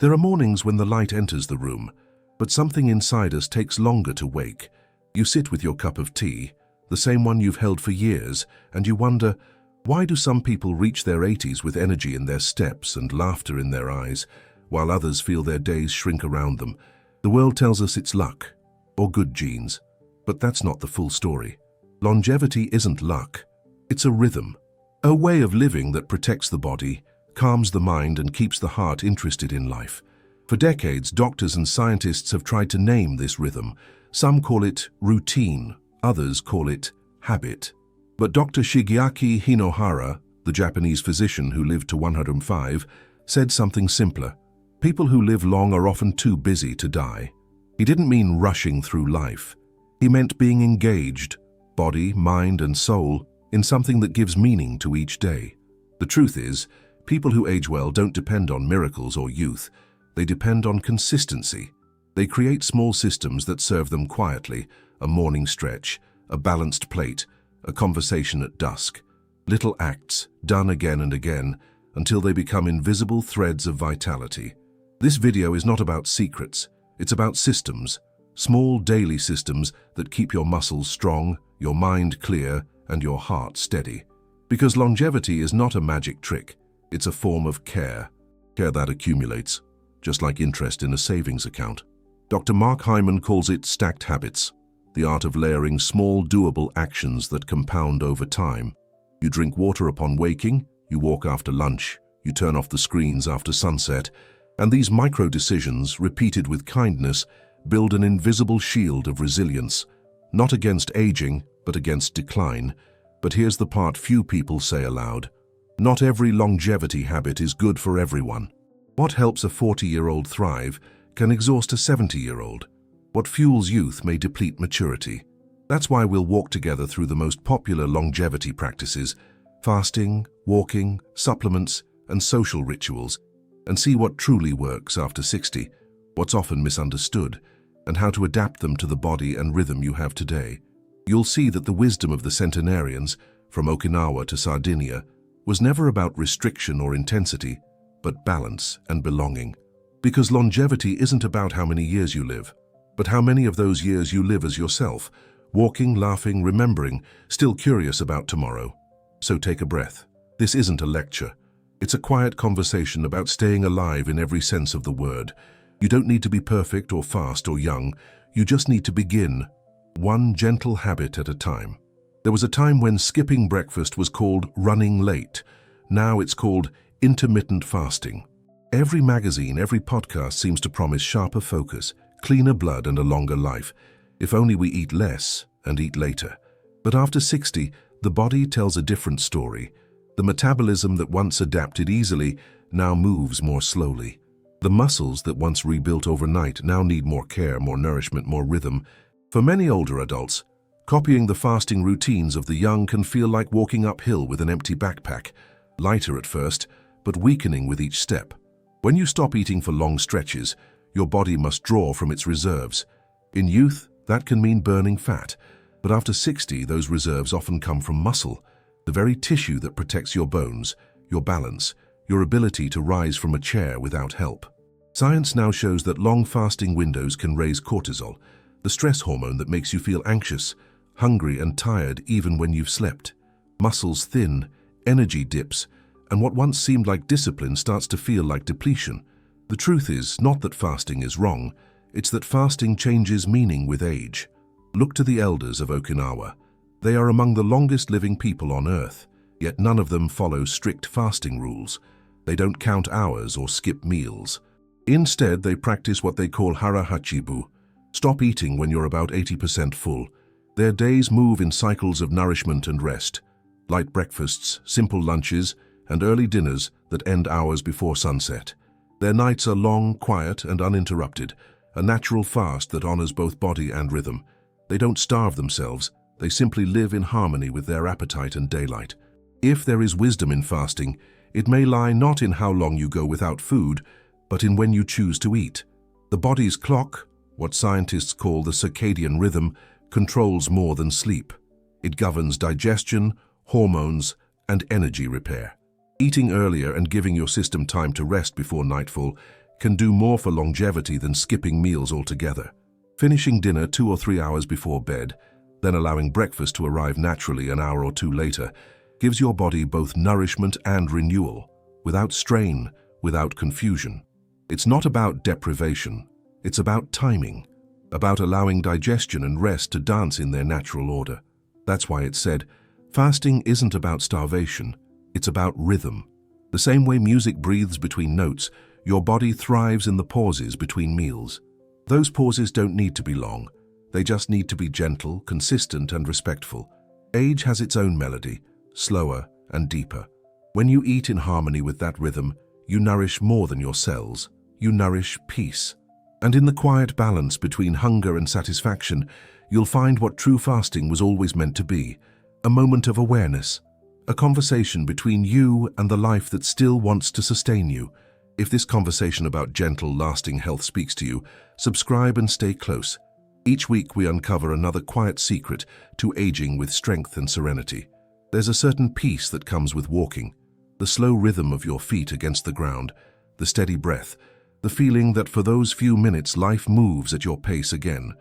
There are mornings when the light enters the room, but something inside us takes longer to wake. You sit with your cup of tea, the same one you've held for years, and you wonder, why do some people reach their 80s with energy in their steps and laughter in their eyes, while others feel their days shrink around them? The world tells us it's luck, or good genes, but that's not the full story. Longevity isn't luck. It's a rhythm, a way of living that protects the body, calms the mind, and keeps the heart interested in life. For decades, doctors and scientists have tried to name this rhythm. Some call it routine, others call it habit. But Dr. Shigeaki Hinohara, the Japanese physician who lived to 105, said something simpler. People who live long are often too busy to die. He didn't mean rushing through life. He meant being engaged, body, mind, and soul, in something that gives meaning to each day. The truth is, people who age well don't depend on miracles or youth. They depend on consistency. They create small systems that serve them quietly: a morning stretch, a balanced plate, a conversation at dusk. Little acts, done again and again, until they become invisible threads of vitality. This video is not about secrets. It's about systems, small daily systems that keep your muscles strong, your mind clear, and your heart steady. Because longevity is not a magic trick. It's a form of care that accumulates, just like interest in a savings account. Dr. Mark Hyman calls it stacked habits, the art of layering small, doable actions that compound over time. You drink water upon waking, you walk after lunch, you turn off the screens after sunset, and these micro-decisions, repeated with kindness, build an invisible shield of resilience, not against aging, but against decline. But here's the part few people say aloud. Not every longevity habit is good for everyone. What helps a 40-year-old thrive can exhaust a 70-year-old. What fuels youth may deplete maturity. That's why we'll walk together through the most popular longevity practices, fasting, walking, supplements, and social rituals, and see what truly works after 60, what's often misunderstood, and how to adapt them to the body and rhythm you have today. You'll see that the wisdom of the centenarians, from Okinawa to Sardinia, was never about restriction or intensity, but balance and belonging. Because longevity isn't about how many years you live, but how many of those years you live as yourself, walking, laughing, remembering, still curious about tomorrow. So take a breath. This isn't a lecture. It's a quiet conversation about staying alive in every sense of the word. You don't need to be perfect or fast or young. You just need to begin, one gentle habit at a time. There was a time when skipping breakfast was called running late. Now it's called intermittent fasting. Every magazine, every podcast seems to promise sharper focus, cleaner blood, and a longer life, if only we eat less and eat later. But after 60, the body tells a different story. The metabolism that once adapted easily now moves more slowly. The muscles that once rebuilt overnight now need more care, more nourishment, more rhythm. For many older adults, copying the fasting routines of the young can feel like walking uphill with an empty backpack, lighter at first, but weakening with each step. When you stop eating for long stretches, your body must draw from its reserves. In youth, that can mean burning fat, but after 60, those reserves often come from muscle, the very tissue that protects your bones, your balance, your ability to rise from a chair without help. Science now shows that long fasting windows can raise cortisol, the stress hormone that makes you feel anxious, hungry, and tired even when you've slept. Muscles thin, energy dips, and what once seemed like discipline starts to feel like depletion. The truth is not that fasting is wrong, it's that fasting changes meaning with age. Look to the elders of Okinawa. They are among the longest living people on earth, yet none of them follow strict fasting rules. They don't count hours or skip meals. Instead, they practice what they call hara hachibu. Stop eating when you're about 80% full. Their days move in cycles of nourishment and rest. Light breakfasts, simple lunches, and early dinners that end hours before sunset. Their nights are long, quiet, and uninterrupted, a natural fast that honors both body and rhythm. They don't starve themselves, they simply live in harmony with their appetite and daylight. If there is wisdom in fasting, it may lie not in how long you go without food, but in when you choose to eat. The body's clock, what scientists call the circadian rhythm, controls more than sleep. It governs digestion, hormones, and energy repair. Eating earlier and giving your system time to rest before nightfall can do more for longevity than skipping meals altogether. Finishing dinner 2 or 3 hours before bed, then allowing breakfast to arrive naturally an hour or two later, gives your body both nourishment and renewal, without strain, without confusion. It's not about deprivation, it's about timing, about allowing digestion and rest to dance in their natural order. That's why it's said, fasting isn't about starvation, it's about rhythm. The same way music breathes between notes, your body thrives in the pauses between meals. Those pauses don't need to be long, they just need to be gentle, consistent, and respectful. Age has its own melody, slower and deeper. When you eat in harmony with that rhythm, you nourish more than your cells. You nourish peace. And in the quiet balance between hunger and satisfaction, you'll find what true fasting was always meant to be, a moment of awareness, a conversation between you and the life that still wants to sustain you. If this conversation about gentle, lasting health speaks to you, subscribe and stay close. Each week we uncover another quiet secret to aging with strength and serenity. There's a certain peace that comes with walking, the slow rhythm of your feet against the ground, the steady breath, the feeling that for those few minutes life moves at your pace again.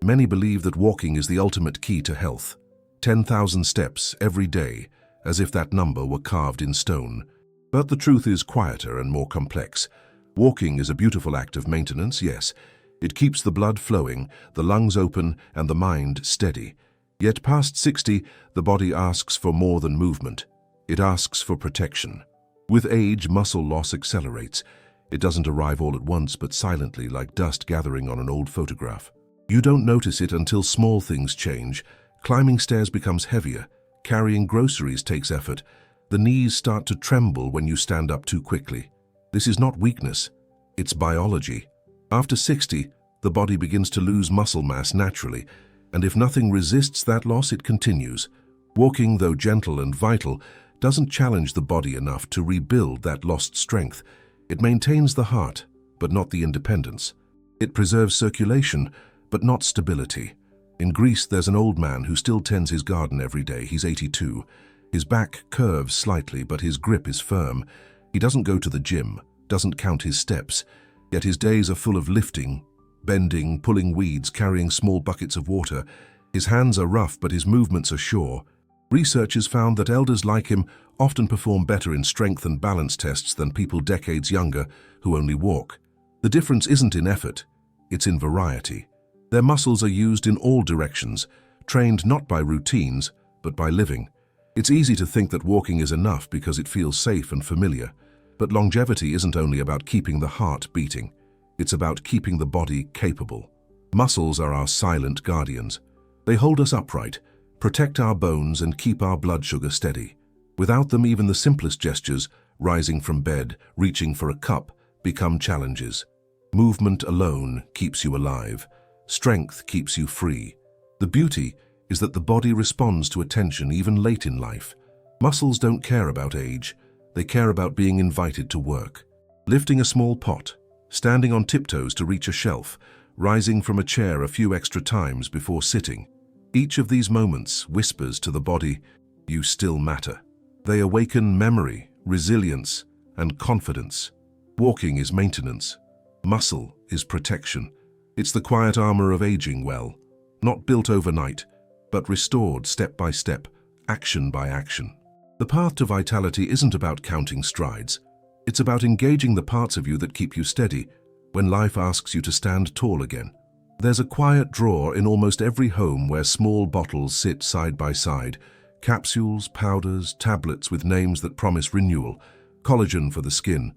Many believe that walking is the ultimate key to health. 10,000 steps every day, as if that number were carved in stone. But the truth is quieter and more complex. Walking is a beautiful act of maintenance, yes. It keeps the blood flowing, the lungs open, and the mind steady. Yet past 60, the body asks for more than movement. It asks for protection. With age, muscle loss accelerates. It doesn't arrive all at once, but silently, like dust gathering on an old photograph. You don't notice it until small things change. Climbing stairs becomes heavier. Carrying groceries takes effort. The knees start to tremble when you stand up too quickly. This is not weakness. It's biology. After 60, the body begins to lose muscle mass naturally, and if nothing resists that loss, it continues. Walking, though gentle and vital, doesn't challenge the body enough to rebuild that lost strength. It maintains the heart, but not the independence. It preserves circulation, but not stability. In Greece, there's an old man who still tends his garden every day. He's 82. His back curves slightly, but his grip is firm. He doesn't go to the gym, doesn't count his steps, yet his days are full of lifting, bending, pulling weeds, carrying small buckets of water. His hands are rough, but his movements are sure. Research has found that elders like him often perform better in strength and balance tests than people decades younger who only walk. The difference isn't in effort, it's in variety. Their muscles are used in all directions, trained not by routines, but by living. It's easy to think that walking is enough because it feels safe and familiar. But longevity isn't only about keeping the heart beating. It's about keeping the body capable. Muscles are our silent guardians. They hold us upright, protect our bones, and keep our blood sugar steady. Without them, even the simplest gestures, rising from bed, reaching for a cup, become challenges. Movement alone keeps you alive. Strength keeps you free. The beauty is that the body responds to attention even late in life. Muscles don't care about age. They care about being invited to work. Lifting a small pot, standing on tiptoes to reach a shelf, rising from a chair a few extra times before sitting. Each of these moments whispers to the body, you still matter. They awaken memory, resilience, and confidence. Walking is maintenance. Muscle is protection. It's the quiet armor of aging well, not built overnight, but restored step by step, action by action. The path to vitality isn't about counting strides. It's about engaging the parts of you that keep you steady when life asks you to stand tall again. There's a quiet drawer in almost every home where small bottles sit side by side, capsules, powders, tablets with names that promise renewal, collagen for the skin,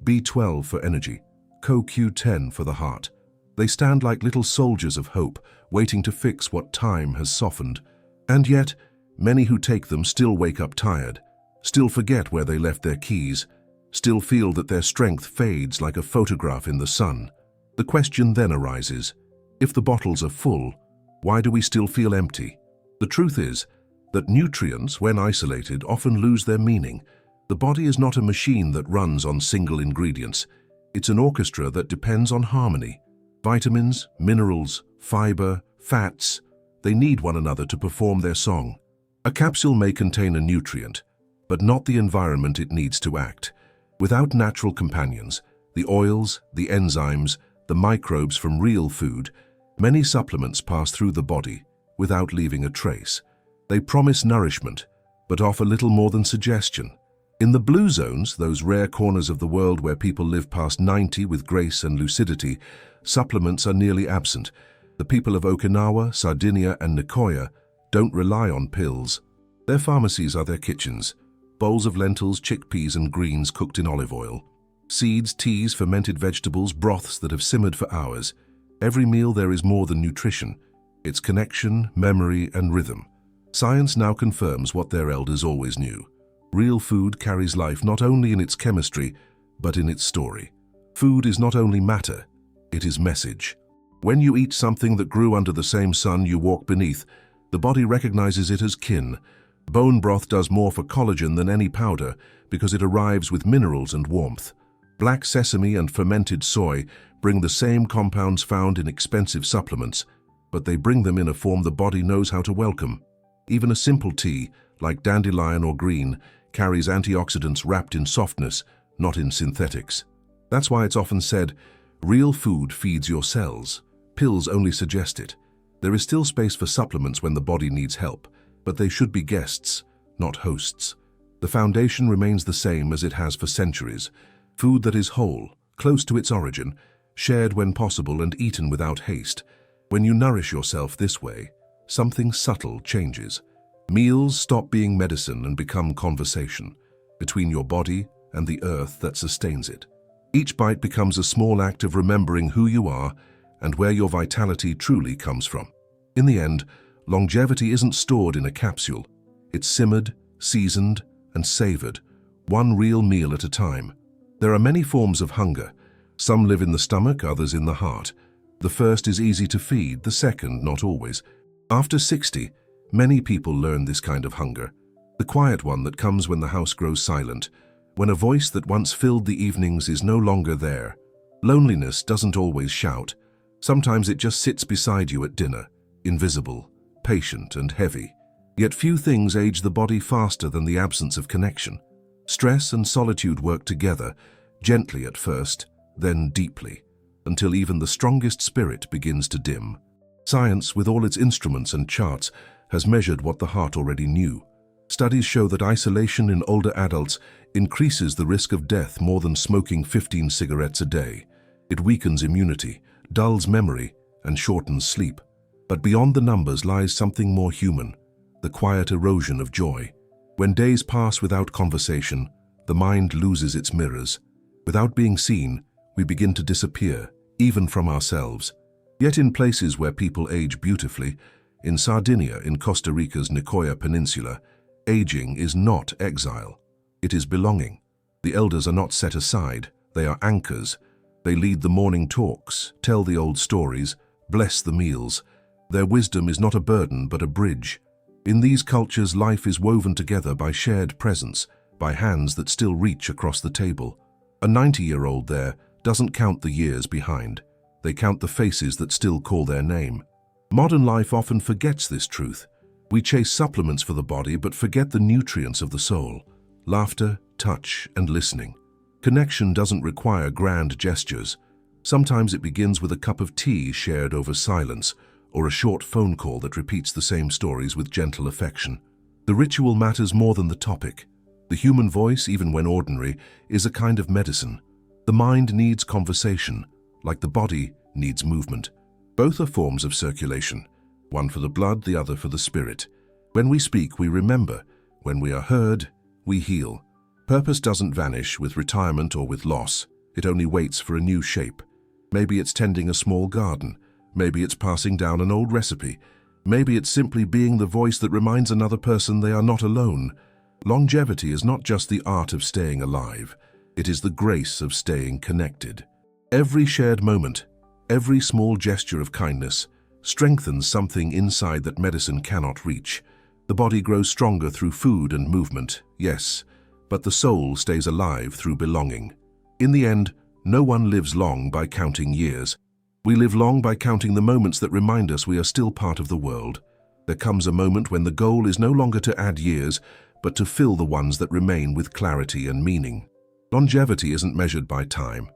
B12 for energy, CoQ10 for the heart. They stand like little soldiers of hope, waiting to fix what time has softened. And yet, many who take them still wake up tired, still forget where they left their keys, still feel that their strength fades like a photograph in the sun. The question then arises, if the bottles are full, why do we still feel empty? The truth is that nutrients, when isolated, often lose their meaning. The body is not a machine that runs on single ingredients. It's an orchestra that depends on harmony. Vitamins, minerals, fiber, fats, they need one another to perform their song. A capsule may contain a nutrient, but not the environment it needs to act. Without natural companions, the oils, the enzymes, the microbes from real food, many supplements pass through the body without leaving a trace. They promise nourishment, but offer little more than suggestion. In the blue zones, those rare corners of the world where people live past 90 with grace and lucidity, supplements are nearly absent. The people of Okinawa, Sardinia, and Nicoya don't rely on pills. Their pharmacies are their kitchens. Bowls of lentils, chickpeas, and greens cooked in olive oil. Seeds, teas, fermented vegetables, broths that have simmered for hours. Every meal there is more than nutrition. It's connection, memory, and rhythm. Science now confirms what their elders always knew. Real food carries life not only in its chemistry, but in its story. Food is not only matter, it is message. When you eat something that grew under the same sun you walk beneath, the body recognizes it as kin. Bone broth does more for collagen than any powder because it arrives with minerals and warmth. Black sesame and fermented soy bring the same compounds found in expensive supplements, but they bring them in a form the body knows how to welcome. Even a simple tea, like dandelion or green, carries antioxidants wrapped in softness, not in synthetics. That's why it's often said, real food feeds your cells. Pills only suggest it. There is still space for supplements when the body needs help, but they should be guests, not hosts. The foundation remains the same as it has for centuries. Food that is whole, close to its origin, shared when possible and eaten without haste. When you nourish yourself this way, something subtle changes. Meals stop being medicine and become conversation between your body and the earth that sustains it. Each bite becomes a small act of remembering who you are and where your vitality truly comes from. In the end, longevity isn't stored in a capsule. It's simmered, seasoned, and savored, one real meal at a time. There are many forms of hunger. Some live in the stomach, others in the heart. The first is easy to feed, the second not always. After 60, many people learn this kind of hunger, the quiet one that comes when the house grows silent, when a voice that once filled the evenings is no longer there. Loneliness doesn't always shout. Sometimes it just sits beside you at dinner, invisible, patient, and heavy. Yet few things age the body faster than the absence of connection. Stress and solitude work together, gently at first, then deeply, until even the strongest spirit begins to dim. Science, with all its instruments and charts, has measured what the heart already knew. Studies show that isolation in older adults increases the risk of death more than smoking 15 cigarettes a day. It weakens immunity, dulls memory, and shortens sleep. But beyond the numbers lies something more human, the quiet erosion of joy. When days pass without conversation, the mind loses its mirrors. Without being seen, we begin to disappear, even from ourselves. Yet in places where people age beautifully, in Sardinia, in Costa Rica's Nicoya Peninsula, aging is not exile. It is belonging. The elders are not set aside, they are anchors. They lead the morning talks, tell the old stories, bless the meals. Their wisdom is not a burden but a bridge. In these cultures, life is woven together by shared presence, by hands that still reach across the table. A 90-year-old there doesn't count the years behind. They count the faces that still call their name. Modern life often forgets this truth. We chase supplements for the body but forget the nutrients of the soul. Laughter, touch, and listening. Connection doesn't require grand gestures. Sometimes it begins with a cup of tea shared over silence, or a short phone call that repeats the same stories with gentle affection. The ritual matters more than the topic. The human voice, even when ordinary, is a kind of medicine. The mind needs conversation, like the body needs movement. Both are forms of circulation, one for the blood, the other for the spirit. When we speak, we remember. When we are heard, we heal. Purpose doesn't vanish with retirement or with loss. It only waits for a new shape. Maybe it's tending a small garden. Maybe it's passing down an old recipe. Maybe it's simply being the voice that reminds another person they are not alone. Longevity is not just the art of staying alive. It is the grace of staying connected. Every shared moment, every small gesture of kindness, strengthens something inside that medicine cannot reach. The body grows stronger through food and movement, yes, but the soul stays alive through belonging. In the end, no one lives long by counting years. We live long by counting the moments that remind us we are still part of the world. There comes a moment when the goal is no longer to add years, but to fill the ones that remain with clarity and meaning. Longevity isn't measured by time.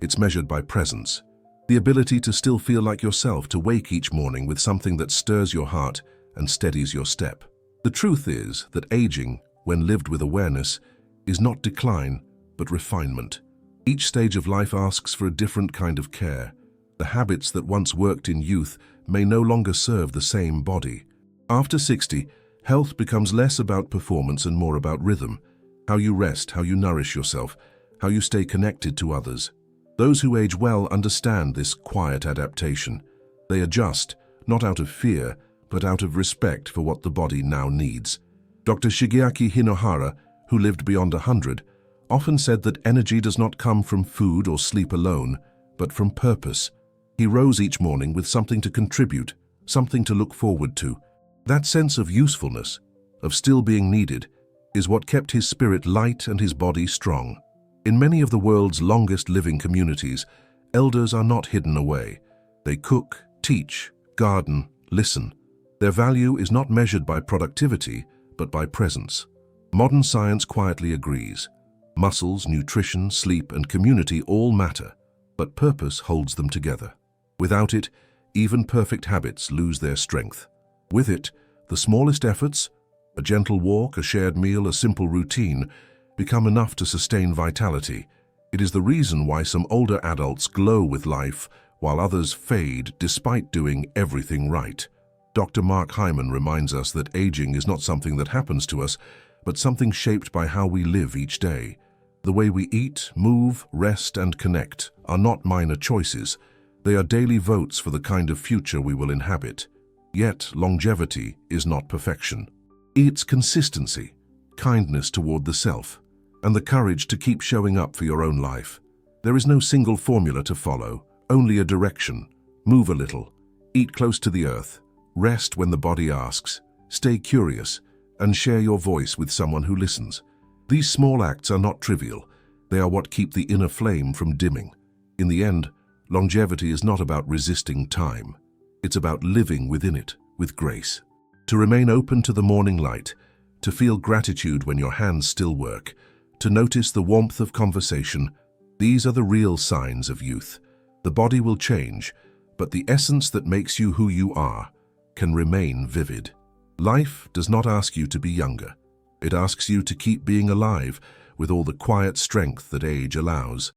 It's measured by presence. The ability to still feel like yourself, to wake each morning with something that stirs your heart and steadies your step. The truth is that aging, when lived with awareness, is not decline, but refinement. Each stage of life asks for a different kind of care. The habits that once worked in youth may no longer serve the same body. After 60, health becomes less about performance and more about rhythm. How you rest, how you nourish yourself, how you stay connected to others. Those who age well understand this quiet adaptation. They adjust, not out of fear, but out of respect for what the body now needs. Dr. Shigeaki Hinohara, who lived beyond 100, often said that energy does not come from food or sleep alone, but from purpose. He rose each morning with something to contribute, something to look forward to. That sense of usefulness, of still being needed, is what kept his spirit light and his body strong. In many of the world's longest living communities, elders are not hidden away. They cook, teach, garden, listen. Their value is not measured by productivity, but by presence. Modern science quietly agrees. Muscles, nutrition, sleep, and community all matter, but purpose holds them together. Without it, even perfect habits lose their strength. With it, the smallest efforts, a gentle walk, a shared meal, a simple routine, become enough to sustain vitality. It is the reason why some older adults glow with life, while others fade despite doing everything right. Dr. Mark Hyman reminds us that aging is not something that happens to us, but something shaped by how we live each day. The way we eat, move, rest, and connect are not minor choices. They are daily votes for the kind of future we will inhabit. Yet, longevity is not perfection. It's consistency, kindness toward the self, and the courage to keep showing up for your own life. There is no single formula to follow, only a direction. Move a little, eat close to the earth, rest when the body asks, stay curious, and share your voice with someone who listens. These small acts are not trivial. They are what keep the inner flame from dimming. In the end, longevity is not about resisting time. It's about living within it with grace. To remain open to the morning light, to feel gratitude when your hands still work, to notice the warmth of conversation, these are the real signs of youth. The body will change, but the essence that makes you who you are can remain vivid. Life does not ask you to be younger. It asks you to keep being alive with all the quiet strength that age allows.